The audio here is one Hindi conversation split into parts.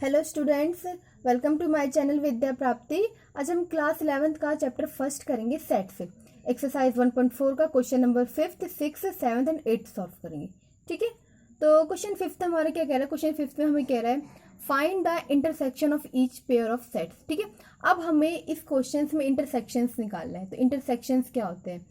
Hello students, welcome to my channel Vidya Prapti. आज हम क्लास 11th का चैप्टर फर्स्ट करेंगे सेट से। एक्सरसाइज 1.4 का question number 5th, 6th, 7th and 8th solve करेंगे। ठीक है, तो क्वेश्चन 5th हमारा क्या कह रहा है? क्वेश्चन 5th में हमें कह रहा है find the intersection of each pair of sets. ठीक है, अब हमें इस क्वेश्चन में इंटरसेक्शंस निकालना है। तो इंटरसेक्शंस क्या होते हैं?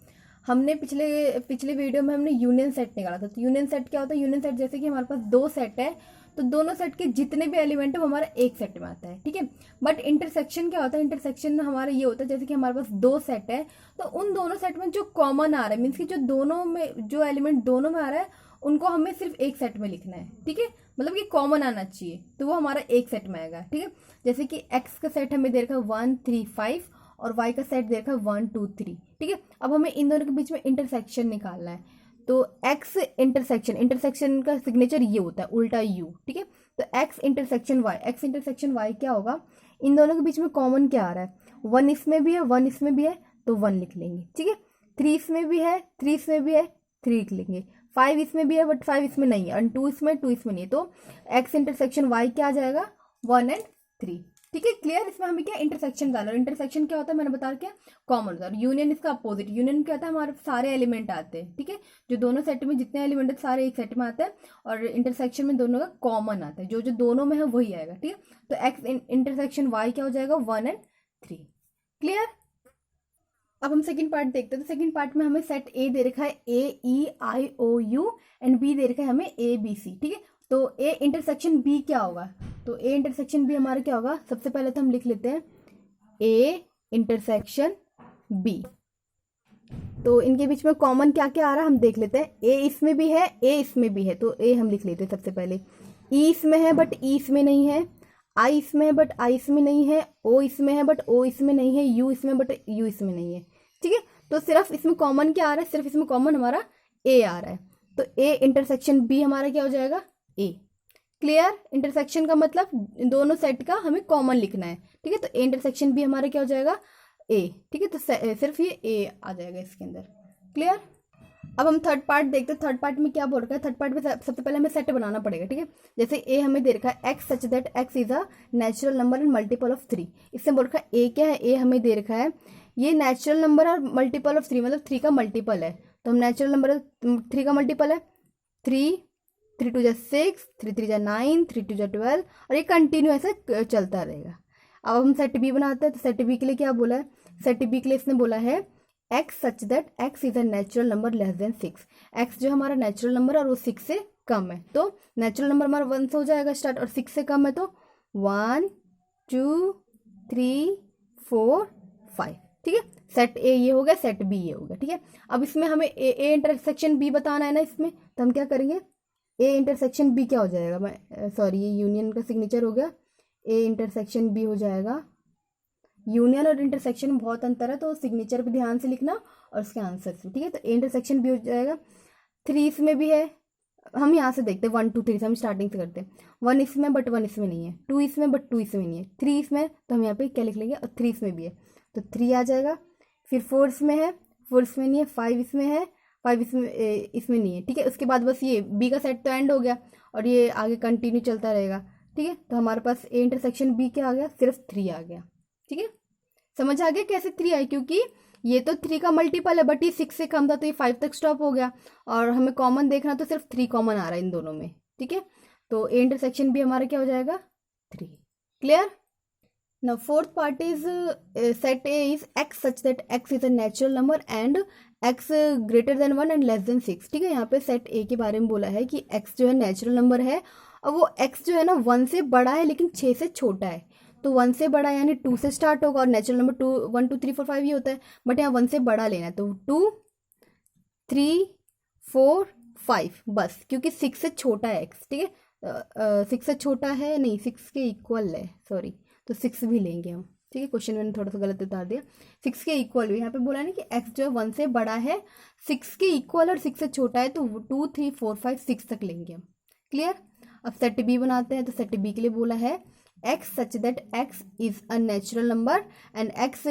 हमने पिछले वीडियो में हमने यूनियन सेट निकाला था। तो यूनियन सेट क्या होता है? यूनियन सेट जैसे कि हमारे पास दो सेट है, तो दोनों सेट के जितने भी एलिमेंट है वो हमारा एक सेट में आता है। ठीक है, बट इंटरसेक्शन क्या होता है? इंटरसेक्शन हमारा ये होता है जैसे कि हमारे पास दो सेट है, तो उन दोनों सेट में जो कॉमन आ रहा है, मीन्स कि जो दोनों में जो एलिमेंट दोनों में आ रहा है उनको हमें सिर्फ एक सेट में लिखना है। ठीक है, मतलब कि कॉमन आना चाहिए, तो वो हमारा एक सेट में आएगा। ठीक है, जैसे कि एक्स का सेट हमें दे रखा है 1 3 5 और वाई का सेट दे रखा है 1 2 3। ठीक है, अब हमें इन दोनों के बीच में इंटरसेक्शन निकालना है। तो एक्स इंटरसेक्शन का सिग्नेचर ये होता है उल्टा यू। ठीक है, तो एक्स इंटरसेक्शन वाई क्या होगा? इन दोनों के बीच में कॉमन क्या आ रहा है? 1 इसमें भी है 1 इसमें भी है, तो 1 लिख लेंगे। ठीक है, 3 इसमें भी है 3 इसमें भी है 3 लिख लेंगे। 5 इसमें भी है बट 5 इसमें नहीं है, और 2 इसमें नहीं है, तो एक्स इंटरसेक्शन वाई क्या आ जाएगा? 1 एंड 3। ठीक है, क्लियर? इसमें हमें क्या इंटरसेक्शन डालना है। इंटरसेक्शन क्या होता है मैंने बता क्या? कॉमन होता है। यूनियन इसका अपोजिट। यूनियन क्या होता है? हमारे सारे एलिमेंट आते हैं। ठीक है, जो दोनों सेट में जितने एलिमेंट है सारे एक सेट में आते हैं, और इंटरसेक्शन में दोनों का कॉमन आता है, जो जो दोनों में है वही आएगा। ठीक है, तो एक्स इंटरसेक्शन वाई क्या हो जाएगा? 1 एंड 3। क्लियर? अब हम सेकंड पार्ट देखते हैं। तो सेकंड पार्ट में हमें सेट ए दे रखा है AEIOU एंड बी दे रखा है हमें ABC। ठीक है, तो ए इंटरसेक्शन बी क्या होगा? तो ए इंटरसेक्शन बी हमारा क्या होगा? सबसे पहले तो हम लिख लेते हैं ए इंटरसेक्शन बी। तो इनके बीच में कॉमन क्या क्या आ रहा है हम देख लेते हैं। ए इसमें भी है ए इसमें भी है, तो ए हम लिख लेते हैं सबसे पहले। ई इसमें है बट ई इसमें नहीं है, आई इसमें है बट आई इसमें नहीं है, ओ इसमें है बट ओ इसमें नहीं है, यू इसमें बट यू इसमें नहीं है। ठीक है, तो सिर्फ इसमें कॉमन क्या आ रहा है? सिर्फ इसमें कॉमन हमारा ए आ रहा है, तो ए इंटरसेक्शन बी हमारा क्या हो जाएगा? ए। क्लियर? इंटरसेक्शन का मतलब दोनों सेट का हमें कॉमन लिखना है। ठीक है, तो ए इंटरसेक्शन बी हमारा क्या हो जाएगा? ए। ठीक है, तो सिर्फ ये ए आ जाएगा इसके अंदर। क्लियर? अब हम थर्ड पार्ट देखते हैं। थर्ड पार्ट में क्या बोल रखा है? थर्ड पार्ट में सबसे पहले हमें सेट बनाना पड़ेगा। ठीक है, जैसे ए हमें दे रखा है x such that x is a natural number and multiple of 3। इससे बोल रखा है ए क्या है? ए हमें दे रखा है ये नेचुरल नंबर और मल्टीपल ऑफ 3, मतलब 3 का मल्टीपल है। तो हम नेचुरल नंबर 3 का मल्टीपल है 3, 3 2 जा 6, 3 3 जा 9, 3 2 जा 12, और ये कंटिन्यू ऐसे चलता रहेगा। अब हम सेट बी बनाते हैं। तो सेट बी के लिए क्या बोला है? सेट बी के लिए इसने बोला है x such that x is a natural number less than 6। X जो हमारा नेचुरल नंबर और वो 6 से कम है, तो नेचुरल नंबर हमारा 1 से हो जाएगा स्टार्ट, और 6 से कम है तो 1 2 3 4 5। ठीक है, सेट ए ये हो गया, सेट बी ये हो गया। ठीक है, अब इसमें हमें ए इंटरसेक्शन बी बताना है ना इसमें, तो हम क्या करेंगे? ए इंटरसेक्शन बी क्या हो जाएगा? मैं सॉरी, ये यूनियन का सिग्नेचर हो गया, ए इंटरसेक्शन बी हो जाएगा। यूनियन और इंटरसेक्शन में बहुत अंतर है, तो सिग्नेचर पे ध्यान से लिखना और उसके आंसर से। ठीक है, तो ए इंटरसेक्शन भी हो जाएगा। 3 इसमें भी है, हम यहाँ से देखते हैं 1 2 3 से हम स्टार्टिंग से करते हैं। 1 इसमें बट 1 इसमें नहीं है, 2 इसमें बट 2 इसमें नहीं है, 3 इसमें तो हम यहाँ पे क्या लिख लेंगे? और 3 इसमें भी है तो 3 आ जाएगा। फिर 4 इसमें है, 4 इसमें नहीं है, 5 इसमें है, 5 इसमें नहीं है। ठीक है, उसके बाद बस ये बी का सेट तो एंड हो गया और ये आगे कंटिन्यू चलता रहेगा। ठीक है, तो हमारे पास ए इंटरसेक्शन बी क्या आ गया? सिर्फ 3 आ गया। ठीक है, समझ आ गया कैसे 3 आई? क्योंकि ये तो 3 का मल्टीपल है बट ये 6 से कम था, तो ये 5 तक स्टॉप हो गया, और हमें कॉमन देखना तो सिर्फ 3 कॉमन आ रहा है इन दोनों में। ठीक है, तो ए इंटरसेक्शन भी हमारा क्या हो जाएगा? 3। Clear? Now fourth part is set A is x such that x is a natural number and x greater than 1 and less than 6। ठीक है, यहाँ पे सेट ए के बारे में बोला है कि एक्स जो है नेचुरल नंबर है, और वो एक्स जो है ना 1 से बड़ा है लेकिन 6 से छोटा है। तो 1 से बड़ा यानी 2 से स्टार्ट होगा, और नेचुरल नंबर 2 1 2 3 4 5 ये होता है, बट यहाँ 1 से बड़ा लेना है, तो 2 3 4 5 बस, क्योंकि 6 से छोटा है एक्स। ठीक है, 6 से छोटा है नहीं, 6 के इक्वल है, सॉरी, तो 6 भी लेंगे हम। ठीक है, क्वेश्चन मैंने थोड़ा सा गलत उतार दिया। 6 के इक्वल भी यहाँ पे बोला है ना कि एक्स जो है 1 से बड़ा है, 6 के इक्वल और 6 से छोटा है, तो 2 3 4 5 6 तक लेंगे हम। क्लियर? अब सेट बी बनाते हैं। तो सेट बी के लिए बोला है x such that x is a natural number and x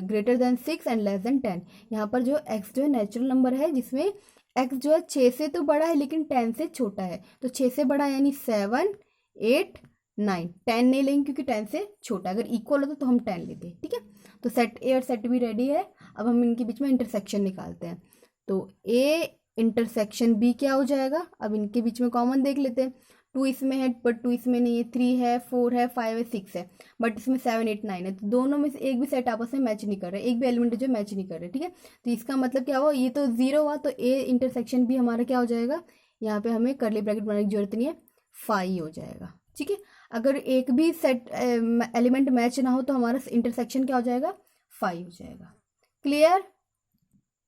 greater than 6 and less than 10। यहाँ पर जो एक्स जो है नेचुरल नंबर है जिसमें एक्स जो है 6 से तो बड़ा है लेकिन 10 से छोटा है। तो 6 से बड़ा यानी 7 8 9, 10 नहीं लेंगे क्योंकि 10 से छोटा, अगर इक्वल होता तो हम 10 लेते हैं, ठीक है। तो सेट ए और सेट बी रेडी है। अब हम इनके बीच में इंटरसेक्शन निकालते हैं। तो ए इंटरसेक्शन बी क्या हो जाएगा, अब इनके बीच में कॉमन देख लेते हैं। 2 इसमें है बट 2 इसमें नहीं है, 3 है, 4 है, 5 है, 6 है, बट इसमें 7, 8, 9 है। तो दोनों में से एक भी सेट आपस में मैच नहीं कर रहे, एक भी एलिमेंट जो मैच नहीं कर रहे, ठीक है। तो इसका मतलब क्या हुआ, ये तो 0 हुआ, तो ए इंटरसेक्शन भी हमारा क्या हो जाएगा, यहाँ पे हमें कर्ली ब्रैकेट बनाने की जरूरत नहीं है, 5 हो जाएगा, ठीक है। अगर एक भी सेट एलिमेंट मैच ना हो तो हमारा इंटरसेक्शन क्या हो जाएगा, 5 हो जाएगा। क्लियर।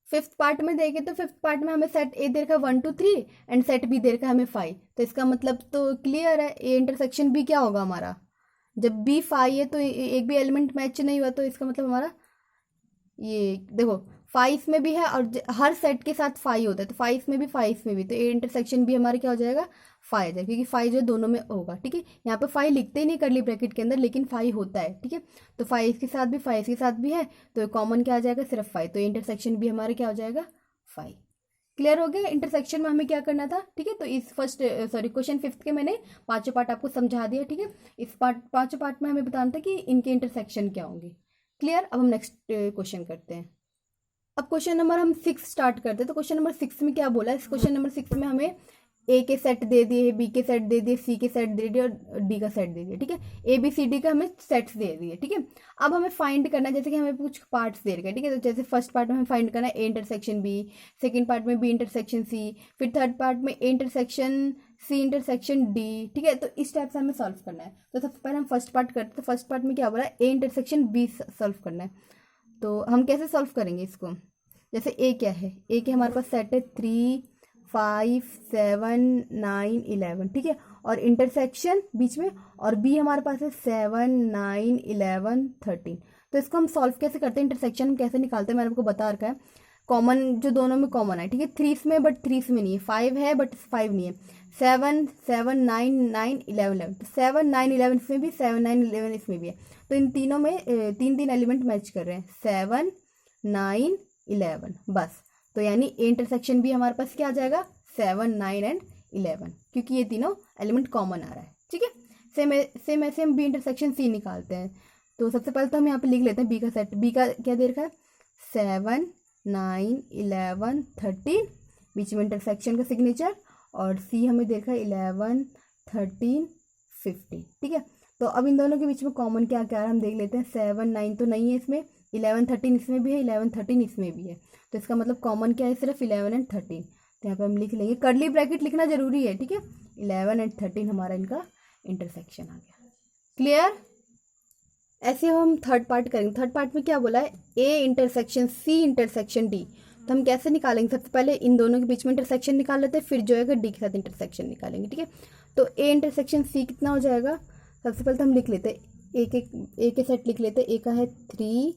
फिफ्थ पार्ट में देखें तो फिफ्थ पार्ट में हमें सेट ए दे रखा है 1 2 3 एंड सेट बी दे रखा है हमें 5। तो इसका मतलब तो क्लियर है, ए इंटरसेक्शन बी क्या होगा हमारा, जब बी 5 है तो एक भी एलिमेंट मैच नहीं हुआ, तो इसका मतलब हमारा ये देखो 5 में भी है और हर सेट के साथ 5 होता है, तो 5 में भी 5 में भी, तो ए इंटरसेक्शन भी हमारे क्या हो जाएगा, 5 है, क्योंकि 5 जो दोनों में होगा, ठीक है। यहाँ पे 5 लिखते ही नहीं करली ब्रैकेट के अंदर, लेकिन 5 होता है, ठीक है। तो 5 के साथ भी 5 के साथ भी है, तो कॉमन क्या आ जाएगा, सिर्फ 5, तो इंटरसेक्शन भी हमारे क्या हो जाएगा, 5। क्लियर हो गया। इंटरसेक्शन में हमें क्या करना था, ठीक है। तो इस क्वेश्चन फिफ्थ के मैंने पांचों पार्ट आपको समझा दिया, ठीक है। इस पांचों पार्ट में हमें बताना था कि इनके इंटरसेक्शन क्या होंगे। क्लियर। अब हम नेक्स्ट क्वेश्चन करते हैं। अब क्वेश्चन नंबर हम 6 स्टार्ट करते हैं। तो क्वेश्चन नंबर 6 में क्या बोला है, इस क्वेश्चन नंबर 6 में हमें ए के सेट दे दिए, बी के सेट दे दिए, सी के सेट दे दिए और डी का सेट दे दिया, ठीक है। ए बी सी डी का हमें सेट्स दे दिए, ठीक है। अब हमें फाइंड करना है, जैसे कि हमें कुछ पार्ट्स दे रखे हैं, ठीक है। तो जैसे फर्स्ट पार्ट में हमें फाइंड करना है A intersection B, second part में बी इंटरसेक्शन सी, फिर थर्ड पार्ट में A intersection C intersection D, ठीक है। तो इस टाइप से हमें सॉल्व करना है। तो सबसे पहले हम फर्स्ट पार्ट करते हैं। तो फर्स्ट पार्ट में क्या बोला है, ए इंटरसेक्शन बी सॉल्व करना है। तो हम कैसे सॉल्व करेंगे इसको, जैसे ए क्या है, ए के हमारे पास सेट है 3 5 7 9 11, ठीक है। और इंटरसेक्शन बीच में, और बी हमारे पास है 7 9 11 13। तो इसको हम सॉल्व कैसे करते हैं, इंटरसेक्शन कैसे निकालते हैं, मैंने आपको बता रखा है। कॉमन जो दोनों में कॉमन है, ठीक है। 3 इसमें बट 3 इसमें नहीं है, 5 है बट 5 नहीं है, 7 7 9 9 11 11, तो 7 9 11 इसमें भी, 7 9 11 इसमें भी है। तो इन तीनों में तीन तीन एलिमेंट मैच कर रहे हैं, 7 9 11 बस। तो यानी ए इंटरसेक्शन भी हमारे पास क्या आ जाएगा, 7 9 एंड 11, क्योंकि ये तीनों एलिमेंट कॉमन आ रहा है, ठीक है। सेम ऐसे हम बी इंटरसेक्शन सी निकालते हैं। तो सबसे पहले तो हम यहाँ पे लिख लेते हैं बी का सेट। बी का क्या दे रखा है, 7 9 11 13, बीच में इंटरसेक्शन का सिग्नेचर, और सी हमें दे रखा है 11 13 15, ठीक है। तो अब इन दोनों के बीच में कॉमन क्या क्या है हम देख लेते हैं। 7 9 तो नहीं है इसमें, 11 13 इसमें भी है, 11 13 इसमें भी है। तो इसका मतलब कॉमन क्या है, सिर्फ 11 एंड 13। तो यहाँ पे हम लिख लेंगे, कर्ली ब्रैकेट लिखना जरूरी है, ठीक है। 11 एंड 13 हमारा इनका इंटरसेक्शन आ गया। क्लियर। ऐसे हम थर्ड पार्ट करेंगे। थर्ड पार्ट में क्या बोला है, A intersection C intersection D. तो हम कैसे निकालेंगे, सबसे पहले इन दोनों के बीच में इंटरसेक्शन निकाल लेते हैं, फिर जो है डी के साथ इंटरसेक्शन निकालेंगे, ठीक है। तो ए इंटरसेक्शन सी कितना हो जाएगा, सबसे पहले तो हम लिख लेते हैं ए के सेट लिख लेते हैं। ए का है 3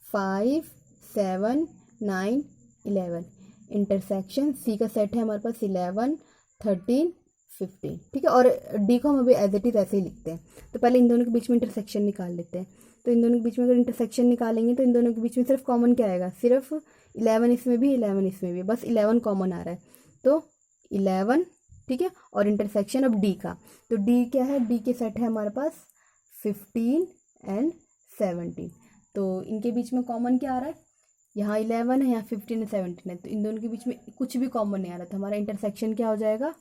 5 7 9 11, इंटरसेक्शन सी का सेट है हमारे पास 11 13 15, ठीक है। और डी को हम अभी एज इट इज ऐसे ही लिखते हैं। तो पहले इन दोनों के बीच में इंटरसेक्शन निकाल लेते हैं। तो इन दोनों के बीच में अगर इंटरसेक्शन निकालेंगे तो इन दोनों के बीच में सिर्फ कॉमन क्या आएगा, सिर्फ 11 इसमें भी 11 इसमें भी, बस 11 कॉमन आ रहा है। तो 11, ठीक है। और इंटरसेक्शन अब डी का, तो डी क्या है, डी के सेट है हमारे पास 15 एंड 17। तो इनके बीच में कॉमन क्या आ रहा है, यहाँ 11 है, यहाँ 15 है, 17 है। तो इन दोनों के बीच में कुछ भी कॉमन नहीं आ रहा था, हमारा इंटरसेक्शन क्या हो जाएगा,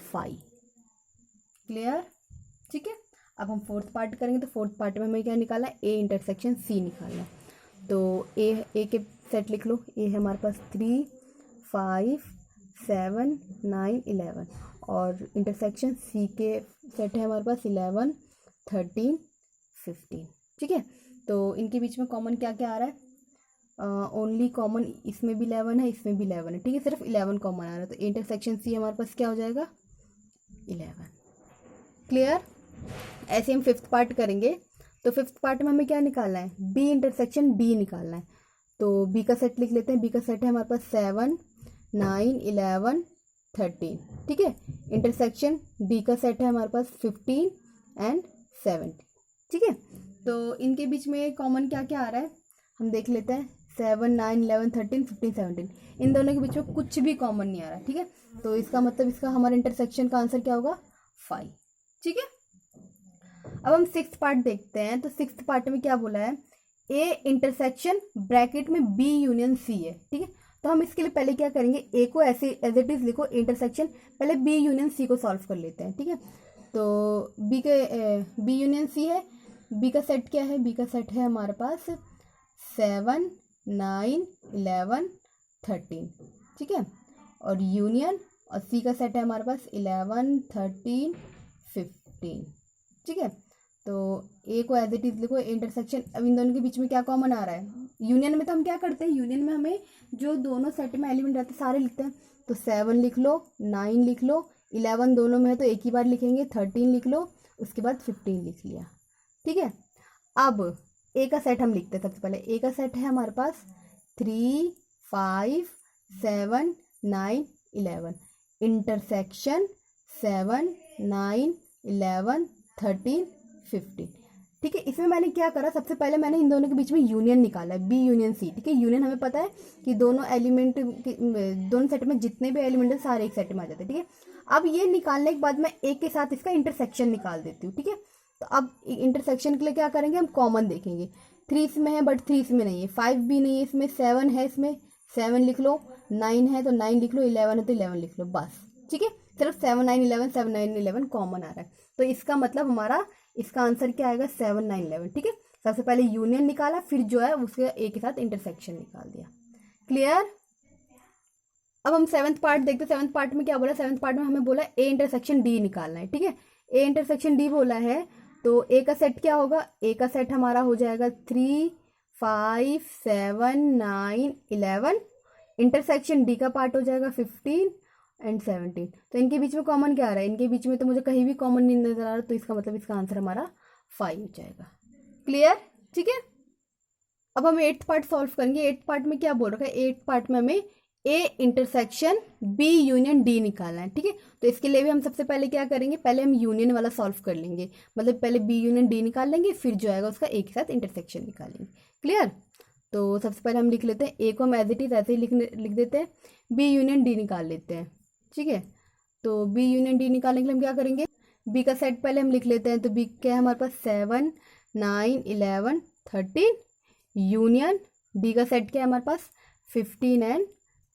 5। क्लियर, ठीक है। अब हम फोर्थ पार्ट करेंगे। तो फोर्थ पार्ट में हमें क्या निकालना है, ए इंटरसेक्शन सी निकालना है। तो ए के सेट लिख लो। ए है हमारे पास 3 5 7 9 11, और इंटरसेक्शन सी के सेट है हमारे पास 11 13 15, ठीक है। तो इनके बीच में कॉमन क्या क्या आ रहा है, ओनली कॉमन इसमें भी 11 है, इसमें भी 11 है, ठीक है। सिर्फ 11 कॉमन आ रहा है। तो इंटरसेक्शन सी हमारे पास क्या हो जाएगा, 11। क्लियर। ऐसे हम फिफ्थ पार्ट करेंगे। तो फिफ्थ पार्ट में हमें क्या निकालना है, बी इंटरसेक्शन डी निकालना है। तो बी का सेट लिख लेते हैं। बी का सेट है हमारे पास 7 9 11 13, ठीक है। इंटरसेक्शन डी का सेट है हमारे पास 15 एंड 17, ठीक है। तो इनके बीच में कॉमन क्या क्या आ रहा है हम देख लेते हैं। 7 9 11 13 15 17, इन दोनों के बीच में कुछ भी कॉमन नहीं आ रहा, ठीक है। तो इसका मतलब इसका हमारा इंटरसेक्शन का आंसर क्या होगा, 5, ठीक है। अब हम सिक्स्थ पार्ट देखते हैं। तो सिक्स्थ पार्ट में क्या बोला है, ए इंटरसेक्शन ब्रैकेट में बी यूनियन सी है, ठीक है। तो हम इसके लिए पहले क्या करेंगे, ए को ऐसे एज इट इज लिखो इंटरसेक्शन, पहले बी यूनियन सी को सॉल्व कर लेते हैं, ठीक है। तो बी यूनियन सी है, बी का सेट क्या है, बी का सेट है हमारे पास 7 9 11 13, ठीक है। और यूनियन और सी का सेट है हमारे पास 11 13 15, ठीक है। तो ए को एज इट इज लिखो इंटरसेक्शन। अब इन दोनों के बीच में क्या कॉमन आ रहा है, यूनियन में तो हम क्या करते हैं, यूनियन में हमें जो दोनों सेट में एलिमेंट रहते हैं सारे लिखते हैं। तो 7 लिख लो, 9 लिख लो, 11 दोनों में है तो एक ही बार लिखेंगे, 13 लिख लो, उसके बाद 15 लिख लिया, ठीक है। अब ए का सेट हम लिखते हैं। सबसे पहले ए का सेट है हमारे पास 3 5 7 9 11, इंटरसेक्शन 7 9 11 13 15, ठीक है। इसमें मैंने क्या करा, सबसे पहले मैंने इन दोनों के बीच में यूनियन निकाला है, बी यूनियन सी, ठीक है। यूनियन हमें पता है कि दोनों एलिमेंट, दोनों सेट में जितने भी एलिमेंट है सारे एक सेट में आ जाते हैं, ठीक है। अब ये निकालने के बाद मैं एक के साथ इसका इंटरसेक्शन निकाल देती हूँ, ठीक है। तो अब इंटरसेक्शन के लिए क्या करेंगे, हम कॉमन देखेंगे। 3 इसमें है बट 3 इसमें नहीं है, 5 भी नहीं है इसमें, 7 है इसमें 7 लिख लो, 9 है तो 9 लिख लो, 11 है तो 11 लिख लो, बस, ठीक है। सिर्फ 7 9 11 7 9 11 कॉमन आ रहा है। तो इसका मतलब हमारा इसका आंसर क्या आएगा, 7 9 11, ठीक है। सबसे पहले यूनियन निकाला, फिर जो है उसके ए के साथ इंटरसेक्शन निकाल दिया। क्लियर। अब हम सेवंथ पार्ट देखते हैं। सेवंथ पार्ट में क्या बोला, सेवंथ पार्ट में हमें बोला ए इंटरसेक्शन डी निकालना है, ठीक है। ए इंटरसेक्शन डी बोला है, तो ए का सेट क्या होगा, ए का सेट हमारा हो जाएगा 3 5 7 9 11, इंटरसेक्शन डी का पार्ट हो जाएगा 15 एंड 17। तो इनके बीच में कॉमन क्या आ रहा है, इनके बीच में तो मुझे कहीं भी कॉमन नहीं नजर आ रहा, तो इसका मतलब इसका आंसर हमारा 5 हो जाएगा। क्लियर, ठीक है। अब हम 8th पार्ट सॉल्व करेंगे। 8th पार्ट में क्या बोल रखा है, 8th पार्ट में हमें A intersection B union D निकालना है, ठीक है। तो इसके लिए भी हम सबसे पहले क्या करेंगे, पहले हम यूनियन वाला सॉल्व कर लेंगे, मतलब पहले बी यूनियन डी निकाल लेंगे, फिर जो आएगा उसका ए के साथ इंटरसेक्शन निकालेंगे। क्लियर। तो सबसे पहले हम लिख लेते हैं, ए को हम एज इट इज ऐसे ही लिख देते हैं, बी यूनियन डी निकाल लेते हैं, ठीक है। तो बी यूनियन डी निकालने के लिए हम क्या करेंगे, बी का सेट पहले हम लिख लेते हैं। तो बी क्या है हमारे पास 7 9 11 13, यूनियन डी का सेट क्या है हमारे पास 15 एंड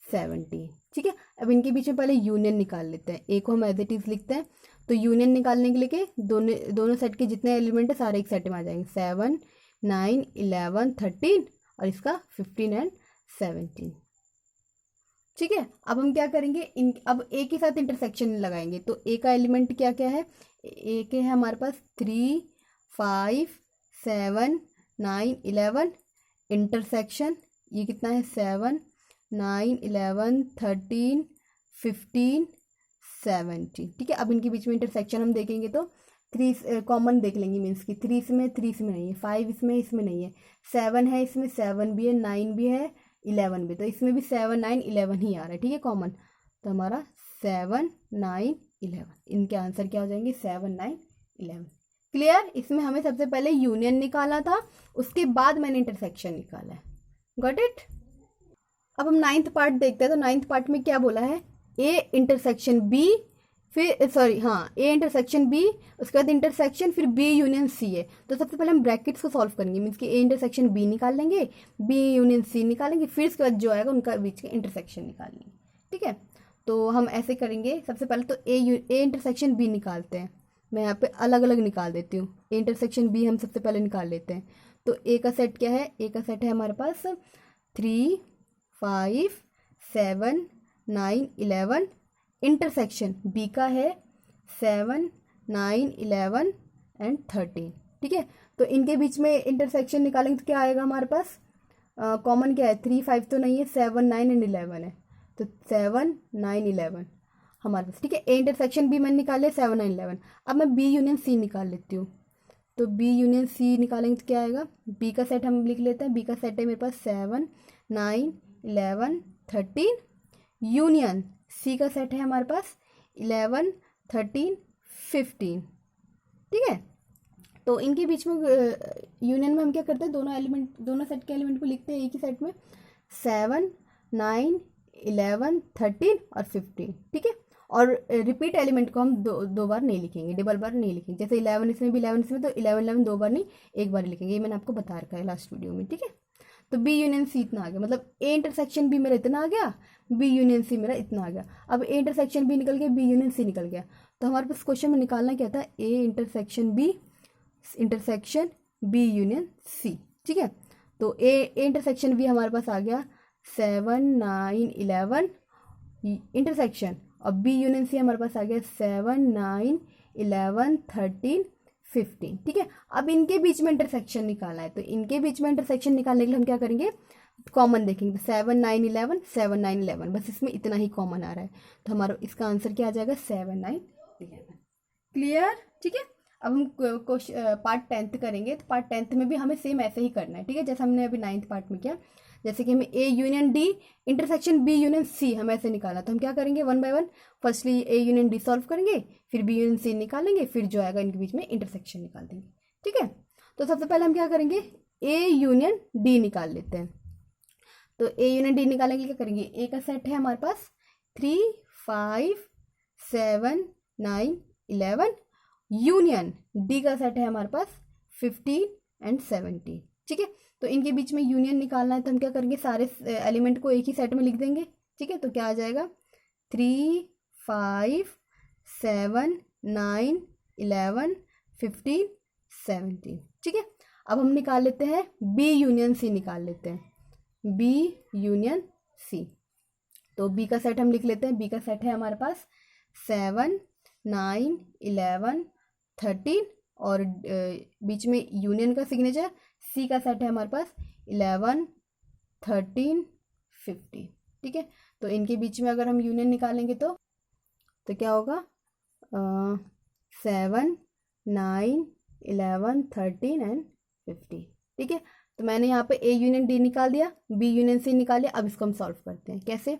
17, ठीक है। अब इनके बीच में पहले यूनियन निकाल लेते हैं। ए को हम एज इट इज लिखते हैं। तो यूनियन निकालने के लिए के दोनों सेट के जितने एलिमेंट है सारे एक सेट में आ जाएंगे, 7 9 11 13 और इसका 15 एंड 17, ठीक है। अब हम क्या करेंगे, अब ए के साथ इंटरसेक्शन लगाएंगे। तो ए का एलिमेंट क्या क्या है, ए के है हमारे पास 3 5 7 9 11, इंटरसेक्शन ये कितना है 7 9 11 13 15 17, ठीक है। अब इनके बीच में इंटरसेक्शन हम देखेंगे तो 3 कॉमन देख लेंगे, मीन्स की 3 इसमें नहीं है, 5 इसमें नहीं है, 7 है इसमें, 7 भी है, 9 भी है, 11 भी, तो इसमें भी 7 9 11 ही आ रहा है, ठीक है, कॉमन। तो हमारा 7 9 11, इनके आंसर क्या हो जाएंगे 7 9 11। क्लियर। इसमें हमें सबसे पहले यूनियन निकाला था, उसके बाद मैंने इंटरसेक्शन निकाला है। Got it. अब हम 9th पार्ट देखते हैं। तो 9th पार्ट में क्या बोला है, ए इंटरसेक्शन बी, फिर सॉरी हाँ ए इंटरसेक्शन बी, उसके बाद इंटरसेक्शन, फिर बी यूनियन सी है। तो सबसे पहले हम ब्रैकेट्स को सॉल्व करेंगे, मीन्स कि ए इंटरसेक्शन बी निकाल लेंगे, बी यूनियन सी निकालेंगे, फिर इसके बाद जो आएगा उनका बीच के इंटरसेक्शन निकाल लेंगे, ठीक है। तो हम ऐसे करेंगे, सबसे पहले तो ए इंटरसेक्शन बी निकालते हैं। मैं यहाँ पे अलग अलग निकाल देती हूँ। ए इंटरसेक्शन बी हम सबसे पहले निकाल लेते हैं। तो ए का सेट क्या है, ए का सेट है हमारे पास 3 5 7 9 11, इंटरसेक्शन बी का है 7 9 11 एंड 13, ठीक है। तो इनके बीच में इंटरसेक्शन निकालेंगे तो क्या आएगा हमारे पास, कॉमन क्या है, 3 5 तो नहीं है, 7 9 एंड 11 है, तो 7 9 11 हमारे पास, ठीक है। ए इंटरसेक्शन बी मैंने निकाल लिया 7 9 11। अब मैं बी यूनियन सी निकाल लेती हूँ। तो बी यूनियन सी निकालेंगे तो क्या आएगा, बी का सेट हम लिख लेते हैं। बी का सेट है मेरे पास 7 9 11 13, यूनियन सी का सेट है हमारे पास 11 13 15, ठीक है। तो इनके बीच में यूनियन में हम क्या करते हैं, दोनों सेट के एलिमेंट को लिखते हैं एक ही सेट में, 7 9 11 13 और 15, ठीक है। और रिपीट एलिमेंट को हम दो बार नहीं लिखेंगे, डबल बार नहीं लिखेंगे। जैसे 11 इसमें भी 11 इसमें, तो 11 दो बार नहीं एक बार लिखेंगे। ये मैंने आपको बता रखा है लास्ट वीडियो में, ठीक है। तो बी यूनियन सी इतना आ गया, मतलब ए इंटरसेक्शन बी मेरा इतना आ गया, बी यूनियन सी मेरा इतना आ गया। अब ए इंटरसेक्शन बी निकल गया, बी यूनियन सी निकल गया। तो हमारे पास क्वेश्चन में निकालना क्या था, A intersection B union C, ठीक है। तो ए इंटरसेक्शन बी हमारे पास आ गया 7 9 11 इंटरसेक्शन, और बी यूनियन सी हमारे पास आ गया 7 9 11 13 15, ठीक है। अब इनके बीच में इंटरसेक्शन निकालना है, तो इनके बीच में इंटरसेक्शन निकालने के लिए हम क्या करेंगे, कॉमन देखेंगे। तो 7 9 11 7 9 11, बस इसमें इतना ही कॉमन आ रहा है, तो हमारा इसका आंसर क्या आ जाएगा 7 9 11। क्लियर, ठीक है। अब हम पार्ट 10th करेंगे, तो पार्ट 10th में भी हमें सेम ऐसे ही करना है, ठीक है, जैसे हमने अभी 9th पार्ट में किया। जैसे कि हमें A union D intersection B union C हमें ऐसे निकालना, तो हम क्या करेंगे, 1 by 1 firstly A union D solve करेंगे, फिर बी यूनियन सी निकालेंगे, फिर जो आएगा इनके बीच में इंटरसेक्शन निकाल देंगे, ठीक है। तो सबसे पहले हम क्या करेंगे, ए यूनियन डी निकाल लेते हैं। तो ए यूनियन डी निकालेंगे, क्या करेंगे, ए का सेट है हमारे पास 3 5 7 9 11, यूनियन डी का सेट है हमारे पास 15 एंड 17, ठीक है। तो इनके बीच में यूनियन निकालना है, तो हम क्या करेंगे, सारे एलिमेंट को एक ही सेट में लिख देंगे, ठीक है। तो क्या आ जाएगा 3 5 7 9 11 15 17, ठीक है। अब हम निकाल लेते हैं बी यूनियन सी निकाल लेते हैं, बी यूनियन सी। तो बी का सेट हम लिख लेते हैं, बी का सेट है हमारे पास 7 9 11 13, और बीच में यूनियन का सिग्नेचर, सी का सेट है हमारे पास 11 13 15, ठीक है। तो इनके बीच में अगर हम यूनियन निकालेंगे तो क्या होगा, 7 9 11 13 एंड 50, ठीक है। तो मैंने यहाँ पे ए यूनियन डी निकाल दिया, बी यूनियन सी निकाल दिया। अब इसको हम सॉल्व करते हैं, कैसे,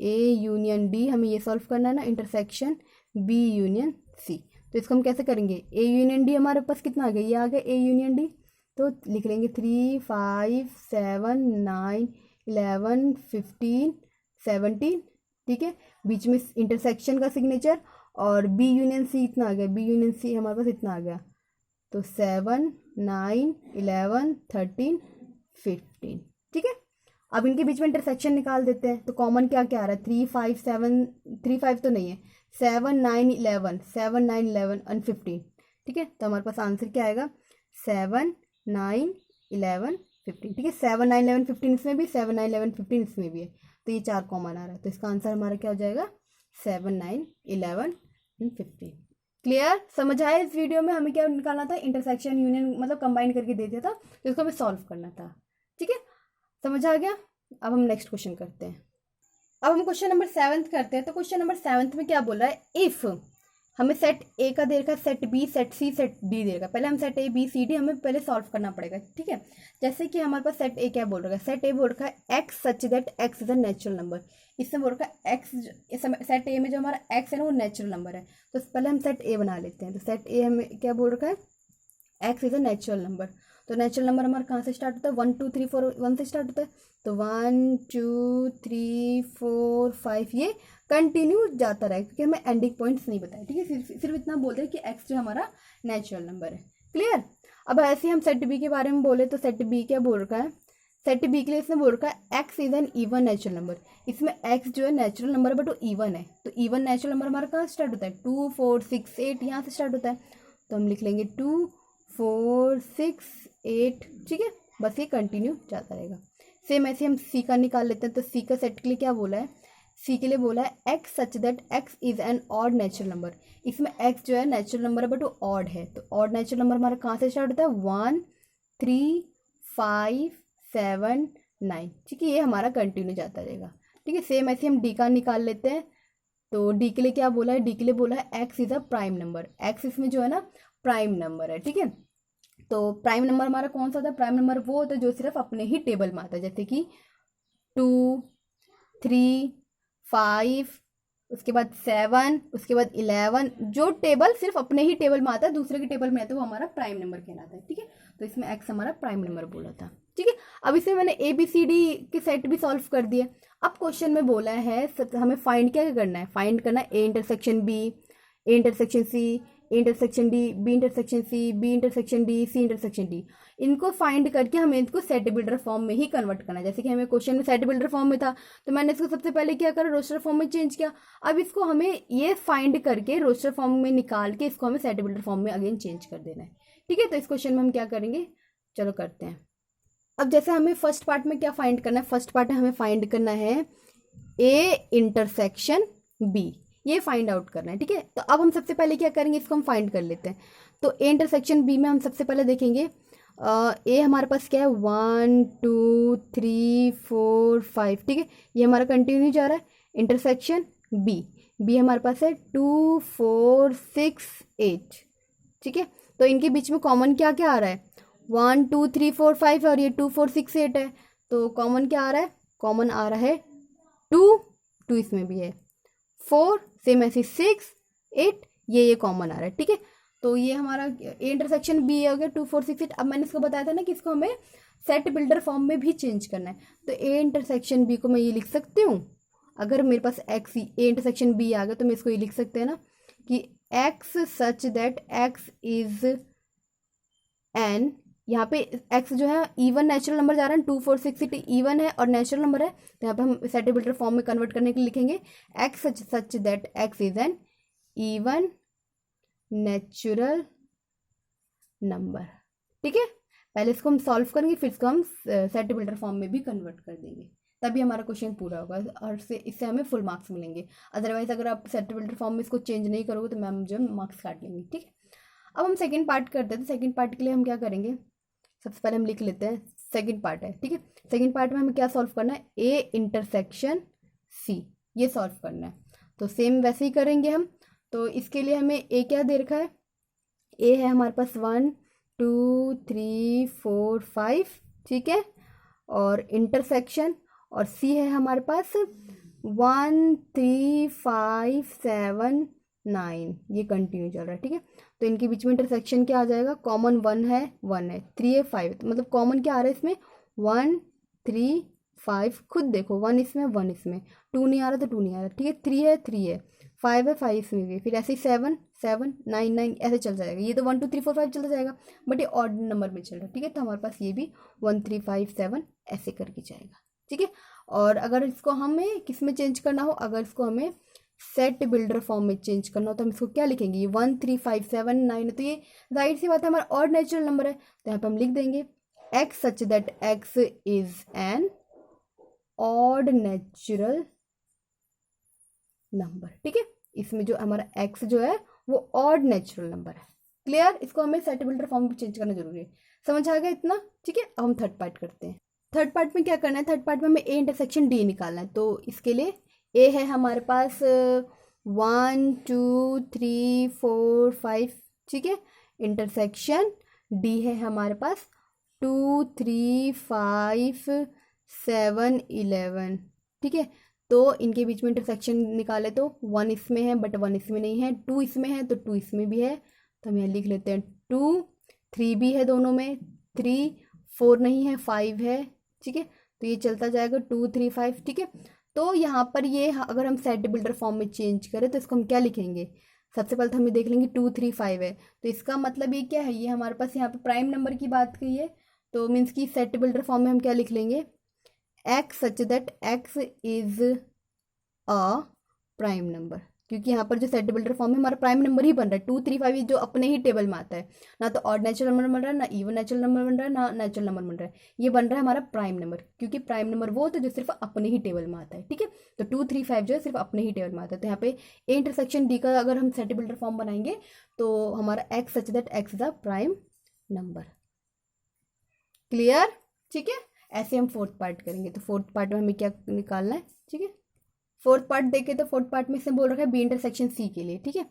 ए यूनियन डी हमें ये सॉल्व करना है ना, इंटरसेक्शन बी यूनियन सी। तो इसको हम कैसे करेंगे, ए यूनियन डी हमारे पास कितना आ गया, ये आ गया ए यूनियन डी, तो लिख लेंगे 3 5 7 9 11 15 17, ठीक है। बीच में इंटरसेक्शन का सिग्नेचर, और बी यूनियन सी इतना आ गया, बी यूनियन सी हमारे पास इतना आ गया, तो 7 9 11 13 15, ठीक है। अब इनके बीच में इंटरसेक्शन निकाल देते हैं, तो कॉमन क्या क्या आ रहा है, 3 5 7 3 5 तो नहीं है, 7 9 11 7 9 11 एंड 15, ठीक है। तो हमारे पास आंसर क्या आएगा 7 9 11 15, ठीक है। 7 9 11 15 इसमें भी, 7 9 11 15 इसमें भी है, तो ये 4 कॉमन आ रहा है, तो इसका आंसर हमारा क्या हो जाएगा 7 9 11 एंड 15। क्लियर, समझ आया। इस वीडियो में हमें क्या निकालना था, इंटरसेक्शन यूनियन, मतलब कंबाइन करके दे दिया था, तो इसको हमें सॉल्व करना था, ठीक है, समझ आ गया। अब हम नेक्स्ट क्वेश्चन करते हैं। अब हम क्वेश्चन नंबर 7 करते हैं। तो क्वेश्चन नंबर 7 में क्या बोल रहा है, इफ हमें सेट ए का दे रखा है, set B, set C, set D दे रखा है। पहले हम set A B C D हमें पहले सॉल्व करना पड़ेगा, ठीक है। जैसे कि हमारे पास सेट ए क्या बोल रहा है, सेट ए बोल रखा है x such that x is a natural number. इसमें बोल रखा है एक्स, सेट ए में जो हमारा एक्स है ना वो नेचुरल नंबर है। तो पहले हम सेट ए बना लेते हैं। तो सेट ए हमें क्या बोल रखा है, x is a natural number. तो नेचुरल नंबर हमारा कहाँ से स्टार्ट होता है, 1 2 3 4 1 से स्टार्ट होता है। तो 1 2 3 4 5 ये कंटिन्यू जाता रहेगा, क्योंकि हमें एंडिंग पॉइंट्स नहीं बताए, ठीक है। सिर्फ इतना बोल रहे हैं कि एक्स जो हमारा नेचुरल नंबर है। क्लियर। अब ऐसे ही हम सेट बी के बारे में बोले, तो सेट बी क्या बोल रखा है, सेट बी के लिए इसने बोल रखा है x is an even natural number. इसमें एक्स जो है नेचुरल नंबर है, बट वो इवन है। तो इवन नेचुरल नंबर हमारा कहाँ स्टार्ट होता है, 2 4 6 8 यहाँ से स्टार्ट होता है। तो हम लिख लेंगे 2 4 6 8, ठीक है। बस ये कंटिन्यू जाता रहेगा। सेम ऐसे हम सी का निकाल लेते हैं। तो सी का सेट के लिए क्या बोला है, सी के लिए बोला है x such that x is an odd natural number. इसमें एक्स जो है नेचुरल नंबर है, बट वो ऑड है। तो ऑड नेचुरल नंबर हमारा कहाँ से स्टार्ट होता है, 1 3 5 7 9, ठीक है। ये हमारा कंटिन्यू जाता रहेगा, ठीक है। सेम ऐसे हम डी का निकाल लेते हैं। तो डी के लिए क्या बोला है, डी के लिए बोला है x is a prime number. X इसमें जो है ना प्राइम नंबर है, ठीक है। तो प्राइम नंबर हमारा कौन सा होता है, प्राइम नंबर वो होता है जो सिर्फ अपने ही टेबल में आता है, जैसे कि 2 3 5, उसके बाद 7, उसके बाद 11। जो टेबल सिर्फ अपने ही टेबल में आता है, दूसरे के टेबल में आता है, वो हमारा प्राइम नंबर कहलाता है, ठीक है। तो इसमें एक्स हमारा प्राइम नंबर बोला था। ठीक है। अब इसमें मैंने ABCD के सेट भी सॉल्व कर दिए। अब क्वेश्चन में बोला है हमें फाइंड क्या करना है, फाइंड करना है A intersection B, A intersection C, A intersection D, B intersection C, B intersection D, C intersection D। इनको फाइंड करके हमें इनको सेट बिल्डर फॉर्म में ही कन्वर्ट करना है। जैसे कि हमें क्वेश्चन में सेट बिल्डर फॉर्म में था, तो मैंने इसको सबसे पहले क्या करा, रोस्टर फॉर्म में चेंज किया। अब इसको हमें ये फाइंड करके रोस्टर फॉर्म में निकाल के इसको हमें सेट बिल्डर फॉर्म में अगेन चेंज कर देना है। ठीक है, तो इस क्वेश्चन में हम क्या करेंगे, चलो करते हैं। अब जैसे हमें फर्स्ट पार्ट में क्या फाइंड करना है, फर्स्ट पार्ट में हमें फाइंड करना है A इंटरसेक्शन B, ये फाइंड आउट करना है। ठीक है, तो अब हम सबसे पहले क्या करेंगे, इसको हम फाइंड कर लेते हैं। तो A इंटरसेक्शन B में हम सबसे पहले देखेंगे A हमारे पास क्या है 1 2 3 4 5। ठीक है, ये हमारा कंटिन्यू जा रहा है। इंटरसेक्शन B हमारे पास है 2 4 6 8। ठीक है, तो इनके बीच में कॉमन क्या क्या आ रहा है, 1 2 3 4 5 और ये 2 4 6 8 है। तो कॉमन क्या आ रहा है, कॉमन आ रहा है 2 इसमें भी है, 4 सेम ऐसे 6 8, ये कॉमन आ रहा है। ठीक है, तो ये हमारा A इंटरसेक्शन B हो गया 2 4 6 8। अब मैंने इसको बताया था ना कि इसको हमें सेट बिल्डर फॉर्म में भी चेंज करना है। तो A इंटरसेक्शन B को मैं ये लिख सकती हूँ, अगर मेरे पास A इंटरसेक्शन B आ गया तो मैं इसको ये लिख सकते हैं ना कि X such that X is an, यहाँ पे X जो है इवन नेचुरल नंबर जा रहा है, 2 4 6 8 इवन है और नेचुरल नंबर है, तो यहाँ पे हम सेट बिल्डर फॉर्म में कन्वर्ट करने के लिए लिखेंगे X such that X is an even natural number. ठीक है, पहले इसको हम सॉल्व करेंगे, फिर इसको हम सेट बिल्डर फॉर्म में भी कन्वर्ट कर देंगे, तभी हमारा क्वेश्चन पूरा होगा और इससे हमें फुल मार्क्स मिलेंगे। अदरवाइज अगर आप सेट बिल्डर फॉर्म में इसको चेंज नहीं करोगे तो मैम जो मार्क्स काट लेंगे। ठीक है, अब हम सेकंड पार्ट करते हैं। तो सेकंड पार्ट के लिए हम क्या करेंगे, सबसे पहले हम लिख लेते हैं सेकंड पार्ट है। ठीक है, सेकंड पार्ट में हमें क्या सॉल्व करना है, A इंटरसेक्शन C, ये सॉल्व करना है। तो सेम वैसे ही करेंगे हम। तो इसके लिए हमें A क्या दे रखा है, A है हमारे पास 1 2 3 4 5। ठीक है, और इंटरसेक्शन और C है हमारे पास 1 3 5 7 9, ये कंटिन्यू चल रहा है। ठीक है, तो इनके बीच में इंटरसेक्शन क्या आ जाएगा, कॉमन 1 है 3 है 5, मतलब कॉमन क्या आ रहा है इसमें 1 3 5, खुद देखो 1 इसमें 1 इसमें, 2 नहीं आ रहा तो 2 नहीं आ रहा। ठीक है, 3 है 3 है, 5 है 5 इसमें भी, फिर ऐसे ही 7 7 9 9 ऐसे चल जाएगा। ये तो 1 2 3 4 5 चलता जाएगा, बट ये ऑड नंबर में चल रहा है। ठीक है, तो हमारे पास ये भी 1 3 5 7 ऐसे करके जाएगा। ठीक है, और अगर इसको हमें किस में चेंज करना हो, अगर इसको हमें सेट बिल्डर फॉर्म में चेंज करना हो तो हम इसको क्या लिखेंगे, ये 1 3 5 7 9, तो ये जाहिर सी बात है हमारा ऑड नेचुरल नंबर है, तो यहाँ पे हम लिख देंगे X such that X is an odd natural number. ठीक है, इसमें जो हमारा X जो है वो ऑड नेचुरल नंबर है। क्लियर, इसको हमें सेट बिल्डर फॉर्म में चेंज करना जरूरी है। समझ आ गया इतना। ठीक है, अब हम थर्ड पार्ट करते हैं। थर्ड पार्ट में क्या करना है, थर्ड पार्ट में हमें A इंटरसेक्शन D निकालना है। तो इसके लिए A है हमारे पास 1 2 3 4 5। ठीक है, इंटरसेक्शन D है हमारे पास 2 3 5 7 11। ठीक है, तो इनके बीच में इंटरसेक्शन निकाले तो 1 इसमें है बट 1 इसमें नहीं है, 2 इसमें है तो 2 इसमें भी है, तो हम यहाँ लिख लेते हैं 2, 3 भी है दोनों में, 3 4 नहीं है 5 है। ठीक है, तो ये चलता जाएगा 2 3 5। ठीक है, तो यहाँ पर ये अगर हम सेट बिल्डर फॉर्म में चेंज करें तो इसको हम क्या लिखेंगे, सबसे पहले तो हम देख लेंगे 2 3 5 है, तो इसका मतलब ये क्या है, ये हमारे पास यहाँ पे प्राइम नंबर की बात की है, तो मीन्स की सेट बिल्डर फॉर्म में हम क्या लिख लेंगे, X such that X is a prime number, क्योंकि यहाँ पर जो सेट बिल्डर फॉर्म है हमारा प्राइम नंबर ही बन रहा है। 2 3 5 जो अपने ही टेबल में आता है, ना तो ऑड नेचुरल नंबर बन रहा है, ना इवन नेचुरल नंबर बन रहा है, ना नेचुरल नंबर बन रहा है, ये बन रहा है हमारा प्राइम नंबर, क्योंकि प्राइम नंबर वो होता है जो सिर्फ अपने ही टेबल में आता है। ठीक है, तो 2 3 5 जो है सिर्फ अपने ही टेबल में आता है, तो यहाँ पे A इंटरसेक्शन D का अगर हम सेट बिल्डर फॉर्म बनाएंगे तो हमारा X such that X is a prime number. Clear. ठीक है, ऐसे हम फोर्थ पार्ट करेंगे। तो फोर्थ पार्ट में हमें क्या निकालना है, ठीक है, फोर्थ पार्ट देखे तो फोर्थ पार्ट में इसने बोल रखा है B इंटरसेक्शन C के लिए। ठीक है,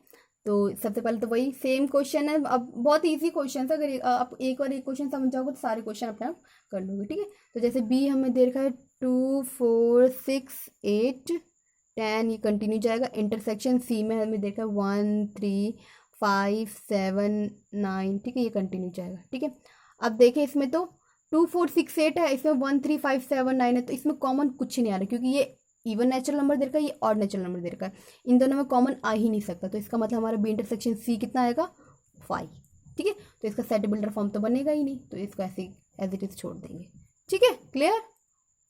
तो सबसे पहले तो वही सेम क्वेश्चन है। अब बहुत इजी क्वेश्चन है, अगर आप एक बार एक क्वेश्चन समझ जाओगे तो सारे क्वेश्चन अपने आप कर लोगे। ठीक है, तो जैसे B हमें दे रखा है 2 4 6 8 10, ये कंटिन्यू जाएगा। इंटरसेक्शन C में हमें देखा है 1 3 5 7 9। ठीक है, ये कंटिन्यू जाएगा। ठीक है, अब देखें इसमें तो 2 4 6 8 है, इसमें 1 3 5 7 9 है, तो इसमें कॉमन कुछ नहीं आ रहा क्योंकि ये इवन नेचुरल नंबर दे रखा है, ये ऑड नेचुरल नंबर दे रखा है, इन दोनों में कॉमन आ ही नहीं सकता। तो इसका मतलब हमारा बी इंटरसेक्शन सी कितना आएगा 5। ठीक है, तो इसका सेट बिल्डर फॉर्म तो बनेगा ही नहीं, तो इसको ऐसे एज इट इज छोड़ देंगे। ठीक है, क्लियर।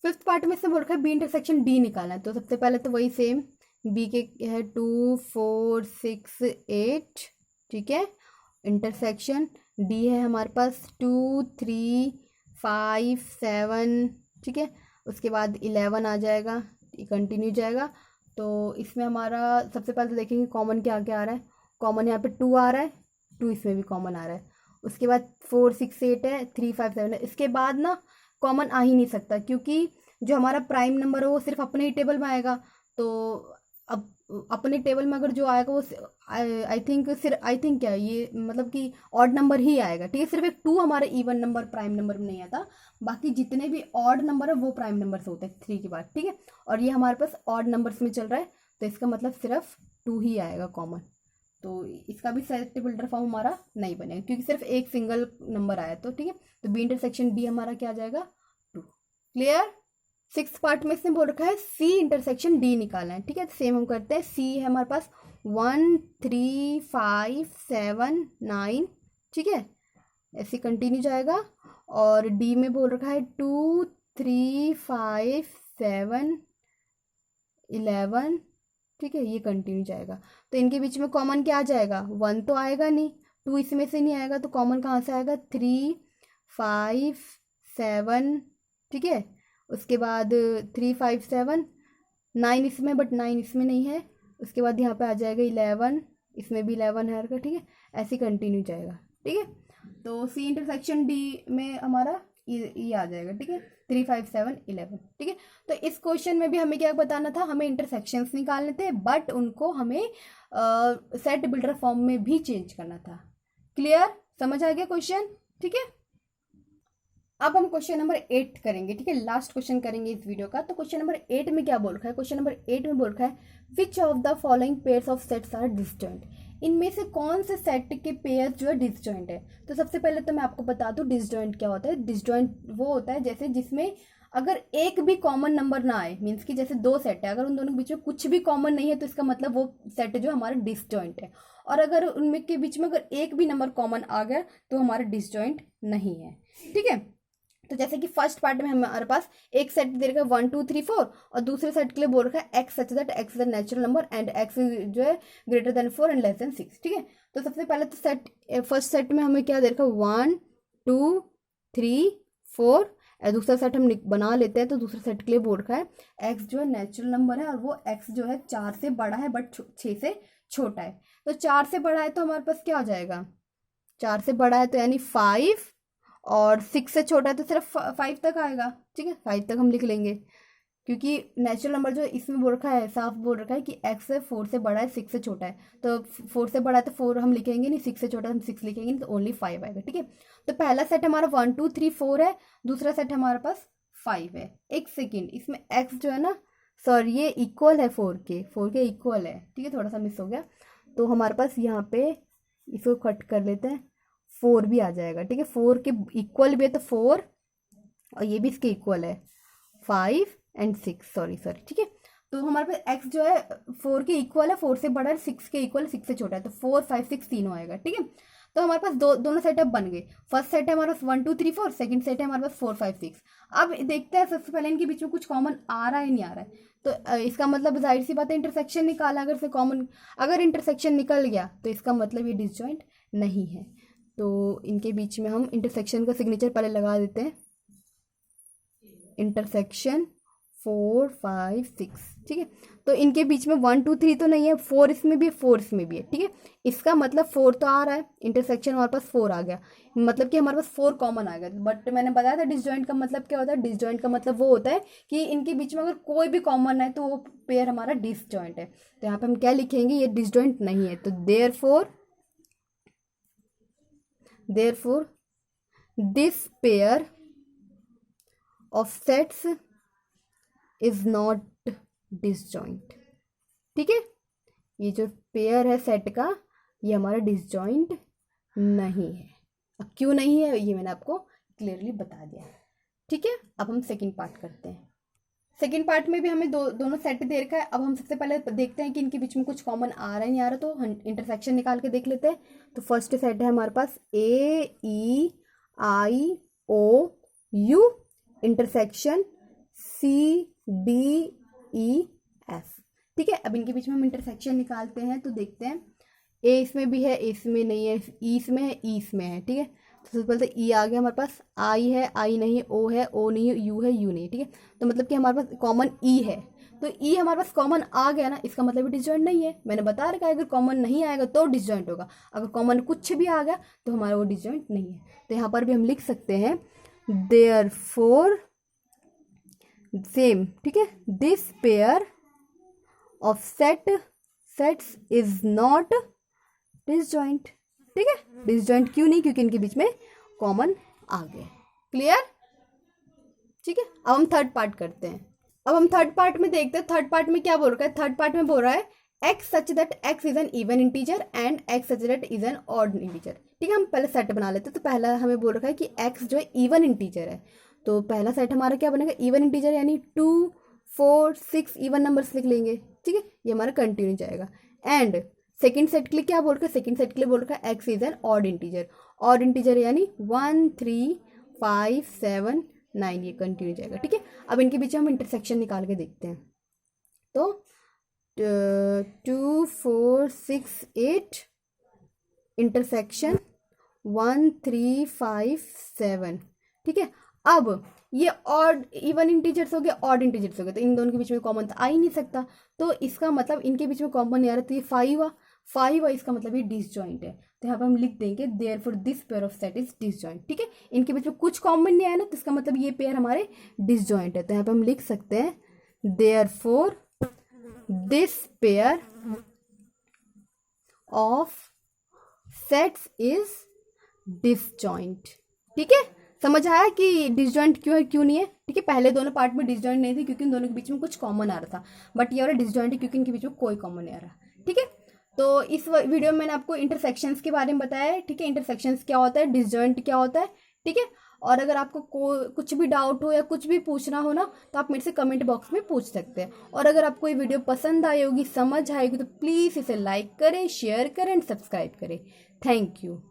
फिफ्थ पार्ट में से बोल रखा है बी इंटरसेक्शन डी निकालना है, तो सबसे पहले तो वही सेम, बी के है 2 4 6 8। ठीक है, इंटरसेक्शन डी है हमारे पास 2 3 5 7। ठीक है, उसके बाद 11 आ जाएगा, कंटिन्यू जाएगा। तो इसमें हमारा सबसे पहले तो देखेंगे कॉमन क्या क्या आ रहा है। कॉमन यहाँ पे 2 आ रहा है, 2 इसमें भी कॉमन आ रहा है। उसके बाद 4 6 8 है, 3 5 7 है। इसके बाद ना कॉमन आ ही नहीं सकता क्योंकि जो हमारा प्राइम नंबर है वो सिर्फ अपने ही टेबल में आएगा। तो अब अपने टेबल में अगर जो आएगा वो आई थिंक क्या ये मतलब कि ऑड नंबर ही आएगा। ठीक है, सिर्फ एक 2 हमारे इवन नंबर प्राइम नंबर में नहीं आता, बाकी जितने भी ऑड नंबर है वो प्राइम नंबर से होते हैं 3 के बाद। ठीक है, और ये हमारे पास ऑड नंबर्स में चल रहा है, तो इसका मतलब सिर्फ 2 ही आएगा कॉमन। तो इसका भी सेट बिल्डर फॉर्म हमारा नहीं बनेगा क्योंकि सिर्फ एक सिंगल नंबर आया। तो ठीक है, तो बी इंटरसेक्शन डी हमारा क्या आ जाएगा 2। क्लियर। सिक्स पार्ट में इसने बोल रखा है सी इंटरसेक्शन डी निकालना है। ठीक है, सेम हम करते हैं। सी है हमारे पास 1 3 5 7 9। ठीक है, ऐसे कंटिन्यू जाएगा। और डी में बोल रखा है 2 3 5 7 11। ठीक है, ये कंटिन्यू जाएगा। तो इनके बीच में कॉमन क्या आ जाएगा 1 तो आएगा नहीं, 2 इसमें से नहीं आएगा, तो कॉमन कहाँ से आएगा 3 5 7। ठीक है, उसके बाद 3 5 7 9 इसमें, बट 9 इसमें नहीं है। उसके बाद यहाँ पे आ जाएगा 11, इसमें भी 11 है। ठीक है, ऐसे कंटिन्यू जाएगा। ठीक है, तो सी इंटरसेक्शन डी में हमारा ये आ जाएगा। ठीक है, 3 5 7 11। ठीक है, तो इस क्वेश्चन में भी हमें क्या बताना था, हमें इंटरसेक्शंस निकालने थे, बट उनको हमें सेट बिल्डर फॉर्म में भी चेंज करना था। क्लियर, समझ आ गया क्वेश्चन। ठीक है, अब हम क्वेश्चन नंबर 8 करेंगे। ठीक है, लास्ट क्वेश्चन करेंगे इस वीडियो का। तो क्वेश्चन नंबर 8 में क्या बोल रखा है, क्वेश्चन नंबर 8 में बोल रखा है which of the following pairs of sets are disjoint. इनमें से कौन से सेट के पेयर जो है डिसजॉइंट है। तो सबसे पहले तो मैं आपको बता दूं डिसजॉइंट क्या होता है। डिसजॉइंट वो होता है जैसे जिसमें अगर एक भी कॉमन नंबर ना आए, मीन्स कि जैसे 2 सेट है, अगर उन दोनों के बीच में कुछ भी कॉमन नहीं है तो इसका मतलब वो सेट जो हमारा डिसजॉइंट है। और अगर उनमें के बीच में अगर एक भी नंबर कॉमन आ गया तो हमारा डिसजॉइंट नहीं है। ठीक है, तो जैसे कि फर्स्ट पार्ट में हमारे पास एक सेट दे रखा है 1 2 3 4, और दूसरे सेट के लिए बोल रखा है x such that x is a natural number and x जो है greater than 4 and less than 6। ठीक है, तो सबसे पहले तो सेट फर्स्ट सेट में हमें क्या दे रखा है 1 2 3 4, और दूसरा सेट हम बना लेते हैं। तो दूसरे सेट के लिए बोल रखा है एक्स जो है नेचुरल नंबर है और वो एक्स जो है 4 से बड़ा है बट 6 से छोटा है। तो 4 से बड़ा है तो हमारे पास क्या हो जाएगा, 4 से बड़ा है तो यानी 5, और 6 से छोटा है तो सिर्फ 5 तक आएगा। ठीक है, 5 तक हम लिख लेंगे क्योंकि नेचुरल नंबर जो इसमें बोल रखा है, साफ बोल रखा है कि एक्स 4 से बड़ा है 6 से छोटा है। तो 4 से बड़ा है तो 4 हम लिखेंगे नहीं, 6 से छोटा हम 6 लिखेंगे नहीं, तो ओनली 5 आएगा। ठीक है, तो पहला सेट हमारा 1 2 3 4 है, दूसरा सेट हमारे पास 5 है। एक सेकेंड, इसमें एक्स जो है ना, सॉरी ये इक्वल है 4 के इक्वल है। ठीक है, थोड़ा सा मिस हो गया। तो हमारे पास यहाँ पे इसको कट कर लेते हैं, 4 भी आ जाएगा। ठीक है, 4 के इक्वल भी है तो 4, और ये भी इसके इक्वल है 5 एंड 6, सॉरी। ठीक है, तो हमारे पास x जो है 4 के इक्वल है, 4 से बड़ा है, 6 के इक्वल है, 6 से छोटा है, तो 4 5 6 तीनों आएगा। ठीक है, तो हमारे पास दोनों सेटअप बन गए। फर्स्ट सेट है हमारे पास 1 2 3 4, सेकंड सेट है हमारे पास 4 5 6। अब देखते हैं सबसे पहले इनके बीच में कुछ कॉमन आ रहा है नहीं आ रहा है। तो इसका मतलब जाहिर सी बात है इंटरसेक्शन निकाला, अगर से कॉमन अगर इंटरसेक्शन निकल गया तो इसका मतलब ये डिसजॉइंट नहीं है। तो इनके बीच में हम इंटरसेक्शन का सिग्नेचर पहले लगा देते हैं, इंटरसेक्शन 4 5 6। ठीक है, तो इनके बीच में 1 2 3 तो नहीं है, 4 इसमें भी है 4 इसमें भी है। ठीक है, इसका मतलब 4 तो आ रहा है, इंटरसेक्शन हमारे पास 4 आ गया, मतलब कि हमारे पास 4 कॉमन आ गया। बट मैंने बताया था डिसजॉइंट का मतलब क्या होता है। डिसजॉइंट का मतलब वो होता है कि इनके बीच में अगर कोई भी कॉमन है तो वो पेयर हमारा डिसजॉइंट है। तो यहाँ पे हम क्या लिखेंगे, ये डिसजॉइंट नहीं है। तो therefore this pair of sets is not disjoint। ठीक है, ये जो पेयर है सेट का ये हमारा डिसजॉइंट नहीं है। अब क्यों नहीं है ये मैंने आपको क्लियरली बता दिया। ठीक है, अब हम सेकेंड पार्ट करते हैं। सेकेंड पार्ट में भी हमें दोनों सेट दे रखा है। अब हम सबसे पहले देखते हैं कि इनके बीच में कुछ कॉमन आ रहा है नहीं आ रहा, तो हम इंटरसेक्शन निकाल के देख लेते हैं। तो फर्स्ट सेट है हमारे पास AEIOU इंटरसेक्शन CDEF। ठीक है, अब इनके बीच में हम इंटरसेक्शन निकालते हैं। तो देखते हैं, ए इसमें भी है, ए इसमें नहीं है, ई इसमें है, ई इसमें है। ठीक है, तो सबसे पहले तो ई आ गया हमारे पास, आई है, आई नहीं है, ओ है, ओ नहीं है, यू है, यू नहीं है। ठीक है, तो मतलब कि हमारे पास कॉमन ई है। तो ई हमारे पास कॉमन आ गया ना, इसका मतलब डिसजॉइंट नहीं है। मैंने बता रखा है अगर कॉमन नहीं आएगा तो डिसजॉइंट होगा, अगर कॉमन कुछ भी आ गया तो हमारा वो डिसजॉइंट नहीं है। तो यहाँ पर भी हम लिख सकते हैं देयरफॉर सेम। ठीक है, this pair of sets is not disjoint. ठीक है, डिसजॉइंट क्यों नहीं, क्योंकि इनके बीच में कॉमन आ गए। क्लियर? ठीक है, अब हम थर्ड पार्ट करते हैं। अब हम थर्ड पार्ट में देखते हैं, थर्ड पार्ट में क्या बोल रहा है। थर्ड पार्ट में बोल रहा है x such that x is an even integer and x such that is an odd integer. ठीक है, हम पहले सेट बना लेते हैं। तो पहला हमें बोल रखा है कि x जो है इवन इंटीजर है, तो पहला सेट हमारा क्या बनेगा, इवन इंटीजर, यानी 2 4 6 इवन नंबर्स लिख लेंगे। ठीक है, ये हमारा कंटिन्यू जाएगा। एंड सेकेंड सेट के लिए क्या बोल रखा है, सेकेंड सेट के लिए बोल रखा है x is an odd integer. Odd integer यानी 1 3 5 7 9, ये कंटिन्यू जाएगा। ठीक है, अब इनके बीच हम इंटरसेक्शन निकाल के देखते हैं। तो 2 4 6 8 इंटरसेक्शन 1 3 5 7। ठीक है, अब ये ऑड इवन इंटीजर्स हो गए, ऑड इंटीजर्स हो गए, तो इन दोनों के बीच में कॉमन तो आ ही नहीं सकता। तो इसका मतलब इनके बीच में कॉमन नहीं आ रहा, तो ये 5 इसका मतलब ये डिसजॉइंट है। तो यहाँ पर हम लिख देंगे therefore this pair of set is disjoint. ठीक है, इनके बीच में कुछ कॉमन नहीं आया ना, तो इसका मतलब ये पेयर हमारे डिसजॉइंट है। तो यहाँ पर हम लिख सकते हैं therefore this pair of sets is disjoint. ठीक है, समझ आया कि डिसजॉइंट क्यों है क्यों नहीं है। ठीक है, पहले दोनों पार्ट में डिसजॉइंट नहीं थे क्योंकि इन दोनों के बीच में कुछ कॉमन आ रहा था, बट ये वाला डिसजॉइंट है क्योंकि इनके बीच में कोई कॉमन नहीं आ रहा। ठीक है, तो इस वीडियो में मैंने आपको इंटरसेक्शंस के बारे में बताया है। ठीक है, इंटरसेक्शंस क्या होता है, डिसजॉइंट क्या होता है। ठीक है, और अगर आपको कुछ भी डाउट हो या कुछ भी पूछना हो ना, तो आप मेरे से कमेंट बॉक्स में पूछ सकते हैं। और अगर आपको ये वीडियो पसंद आई होगी, समझ आएगी, तो प्लीज़ इसे लाइक करें, शेयर करें एंड सब्सक्राइब करें। Thank you.